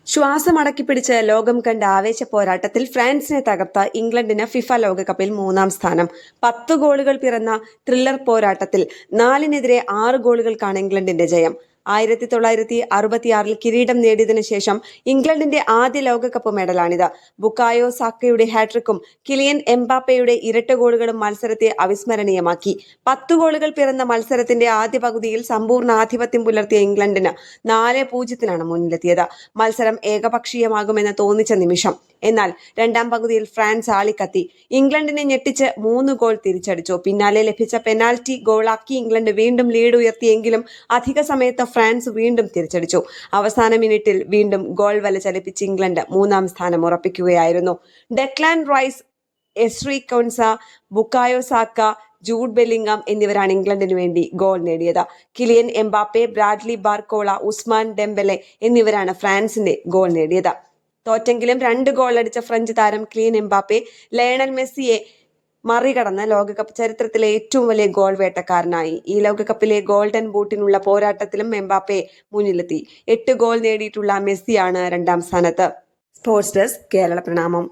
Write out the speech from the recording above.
ശ്വാസമടക്കിപ്പിടിച്ച് ലോകം കണ്ട ആവേശ പോരാട്ടത്തിൽ ഫ്രാൻസിനെ തകർത്ത ഇംഗ്ലണ്ടിന് ഫിഫ ലോകകപ്പിൽ 3-ാം സ്ഥാനം. 10 ഗോളുകൾ പിറന്ന ത്രില്ലർ പോരാട്ടത്തിൽ 4-നെതിരെ 6 ഗോളുകൾക്കാണ് ഇംഗ്ലണ്ടിന്റെ ജയം. 1966 കിരീടം നേടിയതിനു ശേഷം ഇംഗ്ലണ്ടിന്റെ ആദ്യ ലോകകപ്പ് മെഡലാണിത്. ബുക്കായോ സാക്കയുടെ ഹാട്രിക്കും കിലിയൻ എംബാപ്പയുടെ ഇരട്ട ഗോളുകളും മത്സരത്തെ അവിസ്മരണീയമാക്കി. 10 ഗോളുകൾ പിറന്ന മത്സരത്തിന്റെ ആദ്യ പകുതിയിൽ സമ്പൂർണ്ണ ആധിപത്യം പുലർത്തിയ ഇംഗ്ലണ്ടിന് 4-0 മുന്നിലെത്തിയത്. മത്സരം ഏകപക്ഷീയമാകുമെന്ന് തോന്നിച്ച നിമിഷം. എന്നാൽ രണ്ടാം പകുതിയിൽ ഫ്രാൻസ് ആളിക്കത്തി. ഇംഗ്ലണ്ടിനെ ഞെട്ടിച്ച് 3 ഗോൾ തിരിച്ചടിച്ചു. പിന്നാലെ ലഭിച്ച പെനാൽറ്റി ഗോളാക്കി ഇംഗ്ലണ്ട് വീണ്ടും ലീഡ് ഉയർത്തിയെങ്കിലും അധിക സമയത്ത് ഫ്രാൻസ് വീണ്ടും തിരിച്ചടിച്ചു. അവസാന മിനിറ്റിൽ വീണ്ടും ഗോൾ വല ചലിപ്പിച്ച് ഇംഗ്ലണ്ട് 3-ാം സ്ഥാനം ഉറപ്പിക്കുകയായിരുന്നു. Declan Rice, Ezri Konsa, Bukayo Saka, Jude Bellingham എന്നിവരാണ് ഇംഗ്ലണ്ടിന് വേണ്ടി ഗോൾ നേടിയത്. Kylian Mbappe, Bradley Barcola, Ousmane Dembele എന്നിവരാണ് ഫ്രാൻസിന്റെ ഗോൾ നേടിയത്. തോറ്റെങ്കിലും 2 ഗോൾ അടിച്ച ഫ്രഞ്ച് താരം കിലിയൻ എംബാപ്പെ ലയണൽ മെസ്സിയെ മറികടന്ന് ലോകകപ്പ് ചരിത്രത്തിലെ ഏറ്റവും വലിയ ഗോൾ വേട്ടക്കാരനായി. ഈ ലോകകപ്പിലെ ഗോൾഡൻ ബൂട്ടിനുള്ള പോരാട്ടത്തിലും എംബാപ്പെ മുന്നിലെത്തി. 8 ഗോൾ നേടിയിട്ടുള്ള മെസ്സിയാണ് 2-ാം സ്ഥാനത്ത്. സ്പോർട്സ് ഡെസ്ക്, കേരള പ്രണാമം.